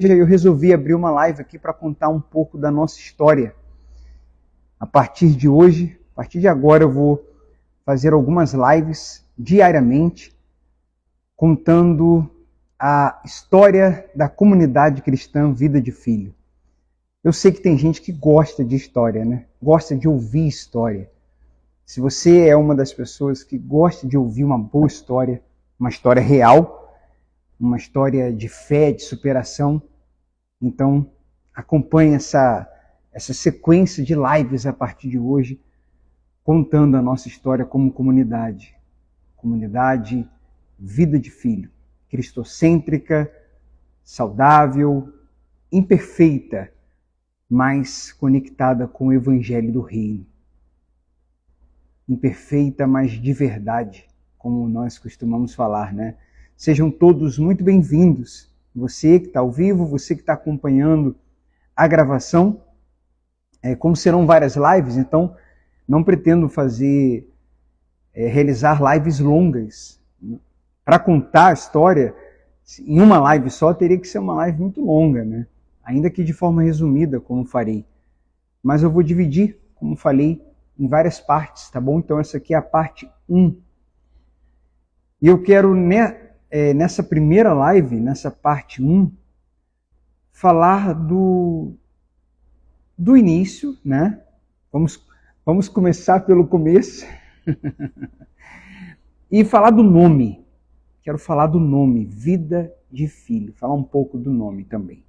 eu resolvi abrir uma live aqui para contar um pouco da nossa história. A partir de hoje, a partir de agora, eu vou fazer algumas lives diariamente, contando a história da comunidade cristã Vida de Filho. Eu sei que tem gente que gosta de história, né? Gosta de ouvir história. Se você é uma das pessoas que gosta de ouvir uma boa história, uma história real, uma história de fé, de superação, então acompanhe essa sequência de lives a partir de hoje, contando a nossa história como comunidade. Comunidade Vida de Filho. Cristocêntrica, saudável, imperfeita, mas conectada com o Evangelho do Reino. Imperfeita, mas de verdade, como nós costumamos falar, né? Sejam todos muito bem-vindos. Você que está ao vivo, você que está acompanhando a gravação. Como serão várias lives, então não pretendo realizar lives longas. Para contar a história, em uma live só, teria que ser uma live muito longa, né? Ainda que de forma resumida, como farei. Mas eu vou dividir, como falei, em várias partes, tá bom? Então essa aqui é a parte 1. E eu quero, nessa primeira live, nessa parte 1, falar do início, né? Vamos começar pelo começo. E falar do nome. Quero falar do nome, Vida de Filho. Falar um pouco do nome também.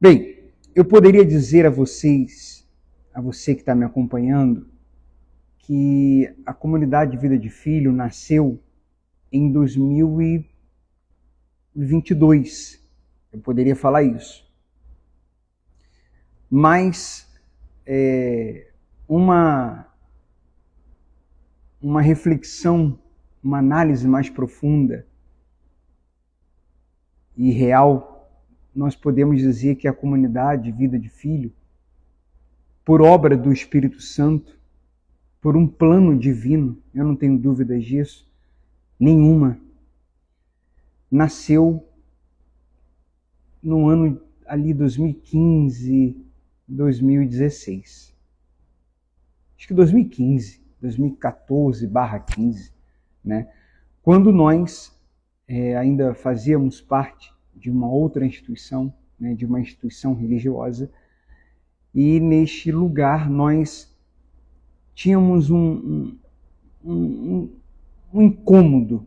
Bem, eu poderia dizer a você que está me acompanhando, que a comunidade Vida de Filho nasceu em 2022. Eu poderia falar isso. Mas uma reflexão, uma análise mais profunda e real, nós podemos dizer que a comunidade Vida de Filho, por obra do Espírito Santo, por um plano divino, eu não tenho dúvidas disso, nenhuma, nasceu no ano ali 2015, 2016. Acho que 2015, 2014/15, né? Quando nós ainda fazíamos parte de uma outra instituição, né, de uma instituição religiosa, e neste lugar nós tínhamos um incômodo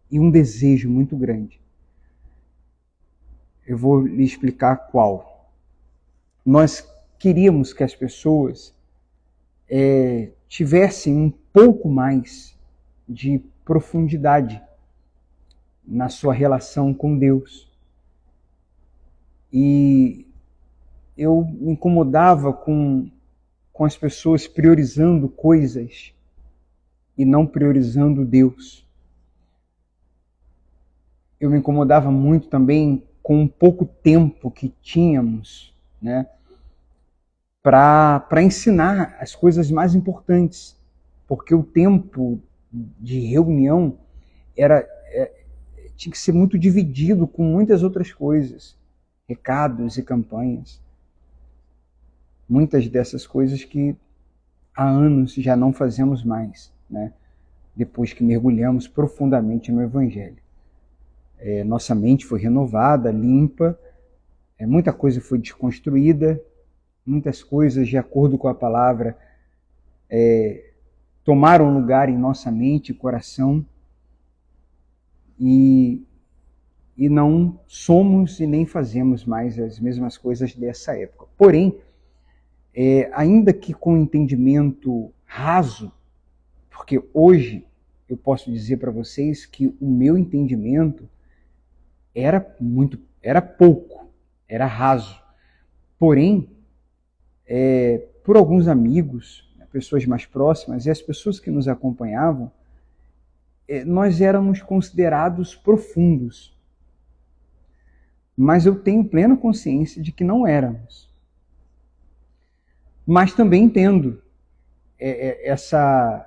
e um desejo muito grande. Eu vou lhe explicar qual. Nós queríamos que as pessoas tivessem um pouco mais de profundidade na sua relação com Deus. E eu me incomodava com as pessoas priorizando coisas e não priorizando Deus. Eu me incomodava muito também com o pouco tempo que tínhamos, né, para ensinar as coisas mais importantes, porque o tempo de reunião tinha que ser muito dividido com muitas outras coisas, recados e campanhas. Muitas dessas coisas que há anos já não fazemos mais, né? Depois que mergulhamos profundamente no Evangelho. Nossa mente foi renovada, limpa, muita coisa foi desconstruída, muitas coisas, de acordo com a palavra, tomaram lugar em nossa mente e coração, e não somos e nem fazemos mais as mesmas coisas dessa época. Porém, ainda que com entendimento raso, porque hoje eu posso dizer para vocês que o meu entendimento era pouco, era raso. Porém, por alguns amigos, pessoas mais próximas e as pessoas que nos acompanhavam, nós éramos considerados profundos. Mas eu tenho plena consciência de que não éramos. Mas também entendo essa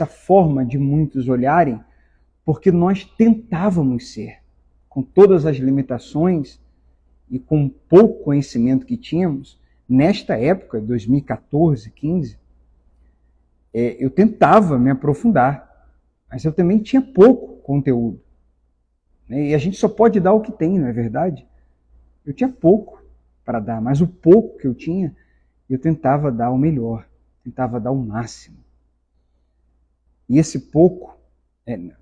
forma de muitos olharem, porque nós tentávamos ser com todas as limitações e com pouco conhecimento que tínhamos, nesta época, 2014, 15, eu tentava me aprofundar, mas eu também tinha pouco conteúdo. E a gente só pode dar o que tem, não é verdade? Eu tinha pouco para dar, mas o pouco que eu tinha, eu tentava dar o melhor, tentava dar o máximo. E esse pouco,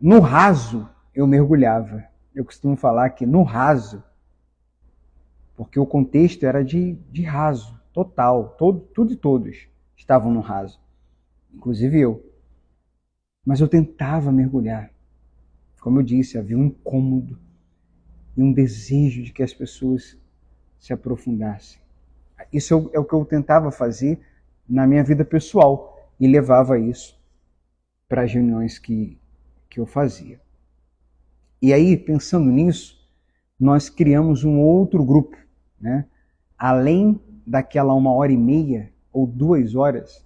no raso, eu mergulhava. Eu costumo falar que no raso, porque o contexto era de raso, total, tudo e todos estavam no raso, inclusive eu. Mas eu tentava mergulhar. Como eu disse, havia um incômodo e um desejo de que as pessoas se aprofundassem. Isso é o que eu tentava fazer na minha vida pessoal e levava isso para as reuniões que eu fazia. E aí, pensando nisso, nós criamos um outro grupo, né? Além daquela 1h30 ou 2 horas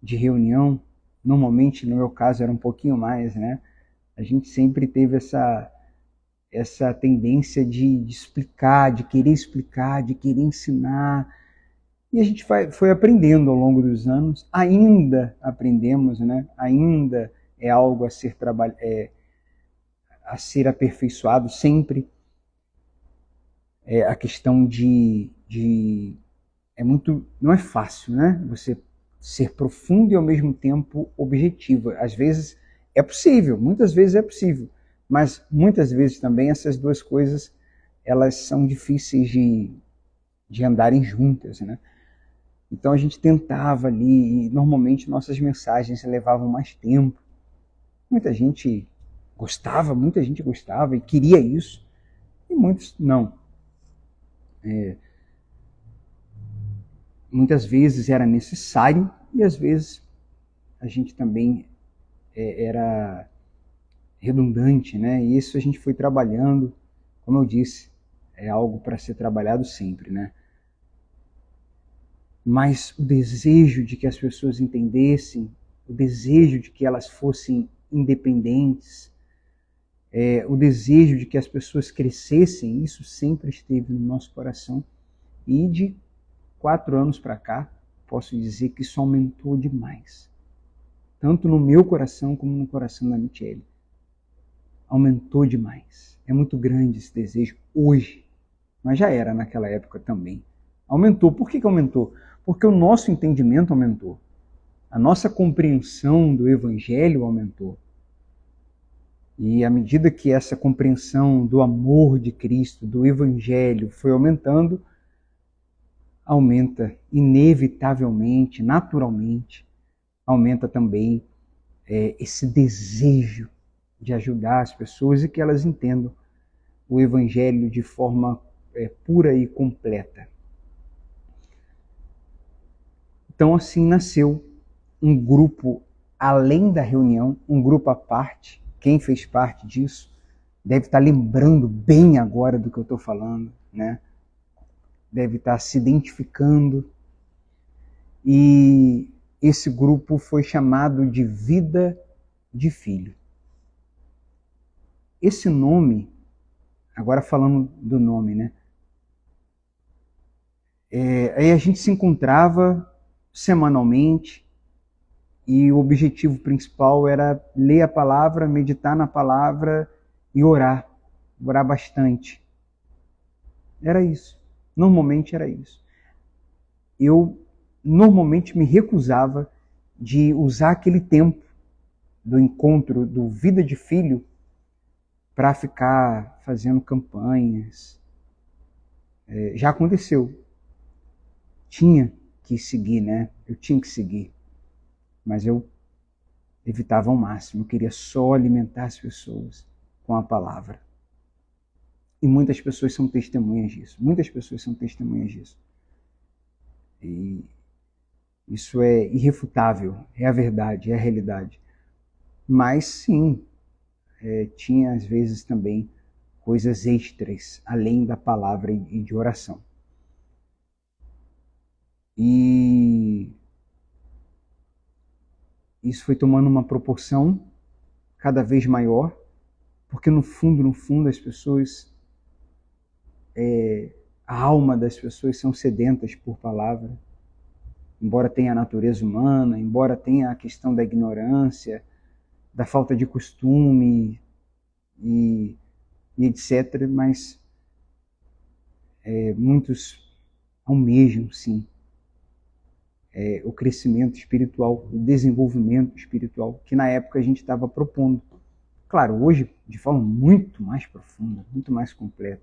de reunião, normalmente no meu caso era um pouquinho mais, né? A gente sempre teve essa tendência de explicar, de querer ensinar. E a gente foi aprendendo ao longo dos anos, ainda aprendemos, né? Ainda é algo a ser aperfeiçoado sempre. A questão não é fácil, né? Você ser profundo e ao mesmo tempo objetivo. Às vezes é possível, muitas vezes é possível, mas muitas vezes também essas duas coisas elas são difíceis de andarem juntas, né? Então a gente tentava ali e normalmente nossas mensagens levavam mais tempo. Muita gente gostava e queria isso e muitos não. Muitas vezes era necessário e às vezes a gente também era redundante, né? E isso a gente foi trabalhando, como eu disse, é algo para ser trabalhado sempre, né? Mas o desejo de que as pessoas entendessem, o desejo de que elas fossem independentes, o desejo de que as pessoas crescessem, isso sempre esteve no nosso coração. E de 4 anos para cá, posso dizer que isso aumentou demais. Tanto no meu coração como no coração da Michele. Aumentou demais. É muito grande esse desejo hoje, mas já era naquela época também. Aumentou. Por que aumentou? Porque o nosso entendimento aumentou. A nossa compreensão do Evangelho aumentou. E à medida que essa compreensão do amor de Cristo, do Evangelho foi aumentando, aumenta inevitavelmente, naturalmente, aumenta também esse desejo de ajudar as pessoas e que elas entendam o Evangelho de forma pura e completa. Então assim nasceu um grupo além da reunião, um grupo à parte. Quem fez parte disso deve estar lembrando bem agora do que eu estou falando, né? Deve estar se identificando. E esse grupo foi chamado de Vida de Filho. Esse nome, agora falando do nome, né? Aí a gente se encontrava semanalmente e o objetivo principal era ler a palavra, meditar na palavra e orar bastante. Era isso. Normalmente era isso. Eu normalmente me recusava de usar aquele tempo do encontro do Vida de Filho para ficar fazendo campanhas. Já aconteceu. Tinha que seguir, né? Eu tinha que seguir. Mas eu evitava ao máximo. Eu queria só alimentar as pessoas com a palavra. E muitas pessoas são testemunhas disso. Muitas pessoas são testemunhas disso. E isso é irrefutável. É a verdade, é a realidade. Mas sim, tinha às vezes também coisas extras, além da palavra e de oração. E isso foi tomando uma proporção cada vez maior, porque no fundo as pessoas a alma das pessoas são sedentas por palavra, embora tenha a natureza humana, embora tenha a questão da ignorância, da falta de costume e etc., mas muitos almejam, sim, o crescimento espiritual, o desenvolvimento espiritual, que na época a gente estava propondo. Claro, hoje de forma muito mais profunda, muito mais completa,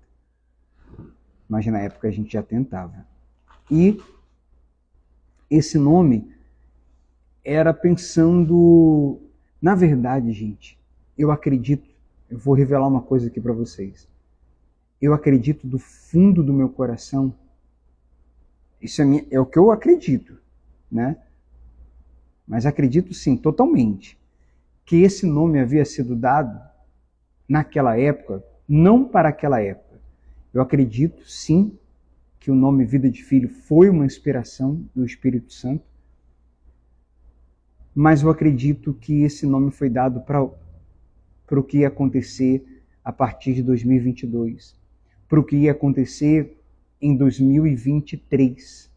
mas na época a gente já tentava. E esse nome era pensando, na verdade, gente, eu acredito, eu vou revelar uma coisa aqui para vocês. Eu acredito do fundo do meu coração, isso é o que eu acredito, né? Mas acredito sim, totalmente, que esse nome havia sido dado naquela época, não para aquela época. Eu acredito sim que o nome Vida de Filho foi uma inspiração do Espírito Santo, mas eu acredito que esse nome foi dado para o que ia acontecer a partir de 2022, para o que ia acontecer em 2023,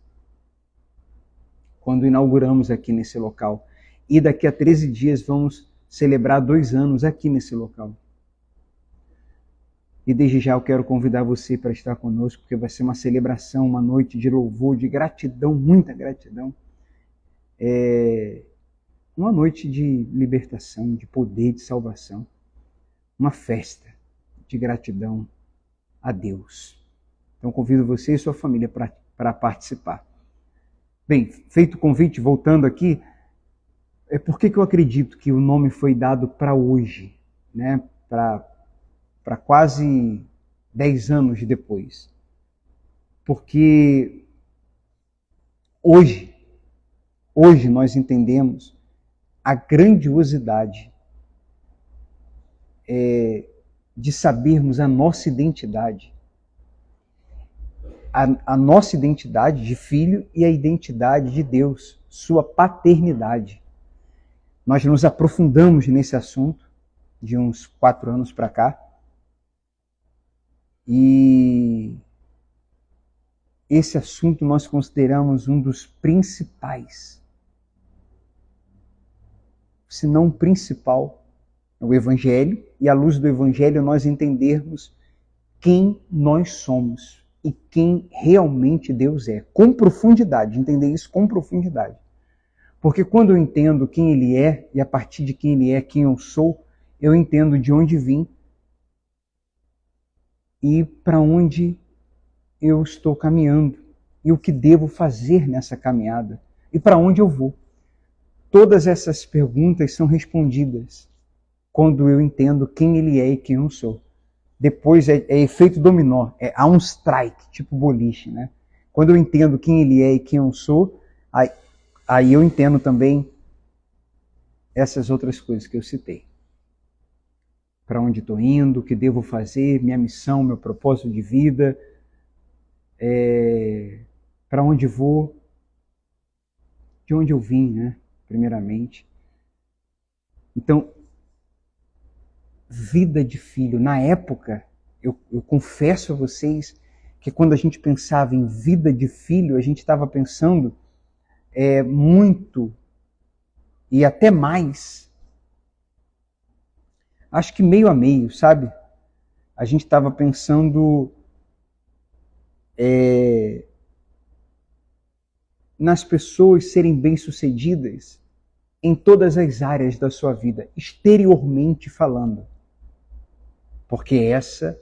quando inauguramos aqui nesse local. E daqui a 13 dias vamos celebrar 2 anos aqui nesse local. E desde já eu quero convidar você para estar conosco, porque vai ser uma celebração, uma noite de louvor, de gratidão, muita gratidão. Uma noite de libertação, de poder, de salvação. Uma festa de gratidão a Deus. Então convido você e sua família para participar. Bem, feito o convite, voltando aqui, por que eu acredito que o nome foi dado para hoje, né? Para quase 10 anos depois. Porque hoje nós entendemos a grandiosidade de sabermos a nossa identidade. A nossa identidade de filho e a identidade de Deus, sua paternidade. Nós nos aprofundamos nesse assunto de uns 4 anos para cá. E esse assunto nós consideramos um dos principais, se não o principal, o Evangelho, e à luz do Evangelho nós entendermos quem nós somos e quem realmente Deus é, com profundidade, entender isso com profundidade. Porque quando eu entendo quem Ele é, e a partir de quem Ele é, quem eu sou, eu entendo de onde vim e para onde eu estou caminhando, e o que devo fazer nessa caminhada, e para onde eu vou. Todas essas perguntas são respondidas quando eu entendo quem Ele é e quem eu sou. Depois é efeito dominó, há um strike, tipo boliche, né? Quando eu entendo quem Ele é e quem eu sou, aí eu entendo também essas outras coisas que eu citei. Para onde estou indo, o que devo fazer, minha missão, meu propósito de vida, para onde vou, de onde eu vim, né? Primeiramente. Então, vida de filho. Na época, eu confesso a vocês que quando a gente pensava em vida de filho, a gente estava pensando muito e até mais. Acho que meio a meio, sabe? A gente estava pensando nas pessoas serem bem-sucedidas em todas as áreas da sua vida, exteriormente falando. Porque essa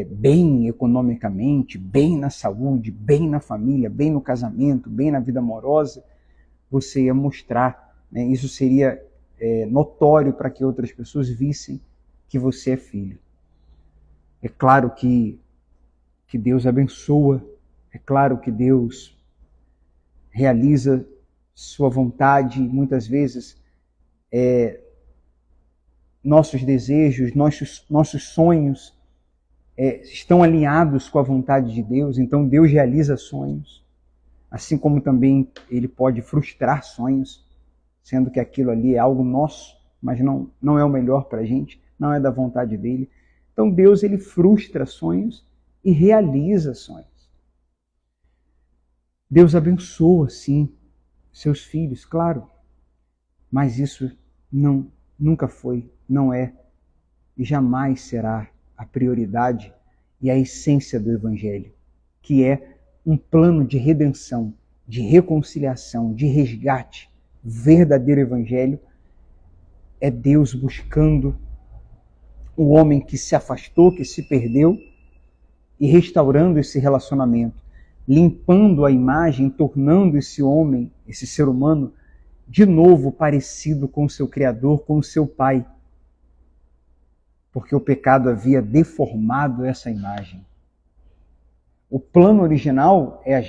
bem economicamente, bem na saúde, bem na família, bem no casamento, bem na vida amorosa, você ia mostrar, né? Isso seria notório para que outras pessoas vissem que você é filho. É claro que Deus abençoa, é claro que Deus realiza sua vontade, muitas vezes nossos desejos, nossos sonhos estão alinhados com a vontade de Deus, então Deus realiza sonhos, assim como também Ele pode frustrar sonhos, sendo que aquilo ali é algo nosso, mas não é o melhor para a gente, não é da vontade dele. Então Deus, Ele frustra sonhos e realiza sonhos. Deus abençoa, sim, seus filhos, claro, mas isso nunca foi, não é e jamais será a prioridade e a essência do Evangelho, que é um plano de redenção, de reconciliação, de resgate. O verdadeiro Evangelho é Deus buscando o homem que se afastou, que se perdeu, e restaurando esse relacionamento, limpando a imagem, tornando esse homem, esse ser humano, de novo parecido com o seu Criador, com o seu Pai. Porque o pecado havia deformado essa imagem. O plano original é a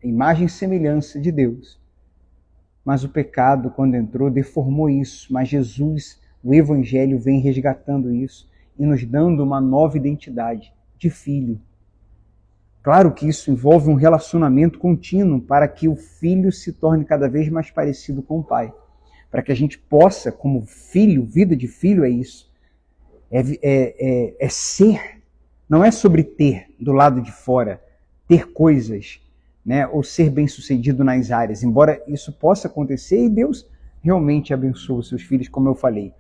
imagem e semelhança de Deus. Mas o pecado, quando entrou, deformou isso. Mas Jesus, o Evangelho, vem resgatando isso e nos dando uma nova identidade de filho. Claro que isso envolve um relacionamento contínuo para que o filho se torne cada vez mais parecido com o pai. Para que a gente possa, como filho, vida de filho é isso. É ser, não é sobre ter do lado de fora, ter coisas, né, ou ser bem-sucedido nas áreas, embora isso possa acontecer e Deus realmente abençoa os seus filhos, como eu falei.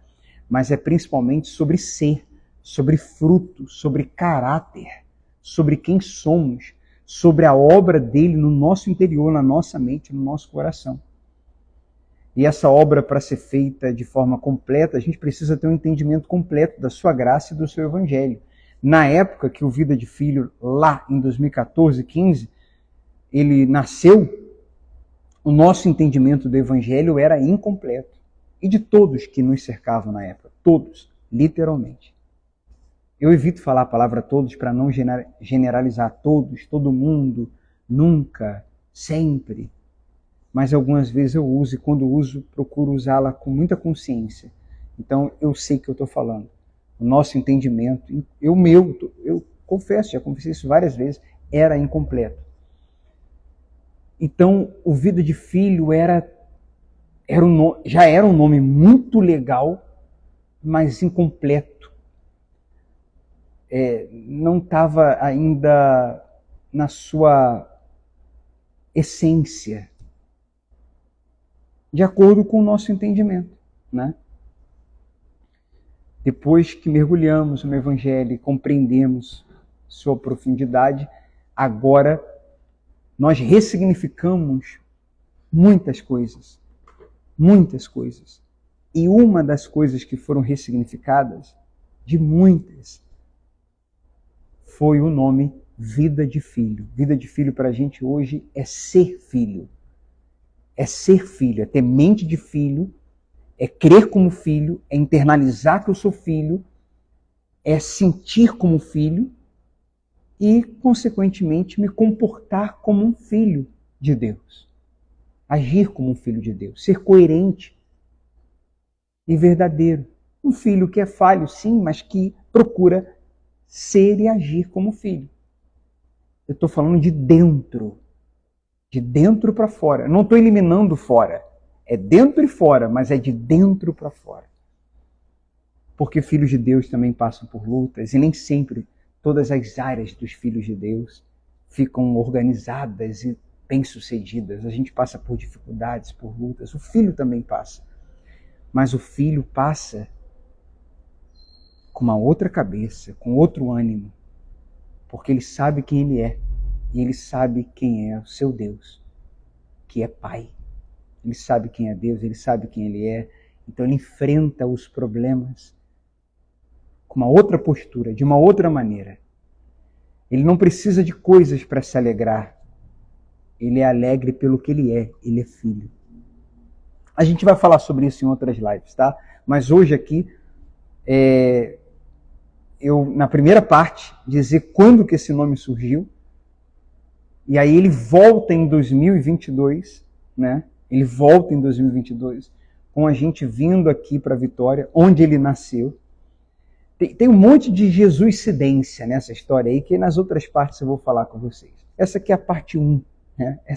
Mas é principalmente sobre ser, sobre fruto, sobre caráter, sobre quem somos, sobre a obra dele no nosso interior, na nossa mente, no nosso coração. E essa obra, para ser feita de forma completa, a gente precisa ter um entendimento completo da sua graça e do seu Evangelho. Na época que o Vida de Filho, lá em 2014, 15, ele nasceu, o nosso entendimento do Evangelho era incompleto. E de todos que nos cercavam na época, todos, literalmente. Eu evito falar a palavra todos para não generalizar todos, todo mundo, nunca, sempre. Mas algumas vezes eu uso e quando uso, procuro usá-la com muita consciência. Então eu sei que eu estou falando. O nosso entendimento, eu confesso, já confessei isso várias vezes, era incompleto. Então o Vida de Filho já era um nome muito legal, mas incompleto. Não estava ainda na sua essência, de acordo com o nosso entendimento, né? Depois que mergulhamos no Evangelho e compreendemos sua profundidade, agora nós ressignificamos muitas coisas. Muitas coisas. E uma das coisas que foram ressignificadas, de muitas, foi o nome Vida de Filho. Vida de Filho para a gente hoje é ser filho. É ser filho, é ter mente de filho, é crer como filho, é internalizar que eu sou filho, é sentir como filho e, consequentemente, me comportar como um filho de Deus. Agir como um filho de Deus, ser coerente e verdadeiro. Um filho que é falho, sim, mas que procura ser e agir como filho. Eu estou falando de dentro para fora. Eu não estou eliminando fora. É dentro e fora, mas é de dentro para fora. Porque filhos de Deus também passam por lutas e nem sempre todas as áreas dos filhos de Deus ficam organizadas e bem-sucedidas. A gente passa por dificuldades, por lutas. O filho também passa. Mas o filho passa com uma outra cabeça, com outro ânimo, porque ele sabe quem ele é e ele sabe quem é o seu Deus, que é Pai. Ele sabe quem é Deus, ele sabe quem ele é, então ele enfrenta os problemas com uma outra postura, de uma outra maneira. Ele não precisa de coisas para se alegrar. Ele é alegre pelo que ele é filho. A gente vai falar sobre isso em outras lives, tá? Mas hoje aqui, eu, na primeira parte, dizer quando que esse nome surgiu, e aí ele volta em 2022, né? Ele volta em 2022, com a gente vindo aqui para Vitória, onde ele nasceu. Tem um monte de Jesuscidência nessa história aí, que nas outras partes eu vou falar com vocês. Essa aqui é a parte 1, né?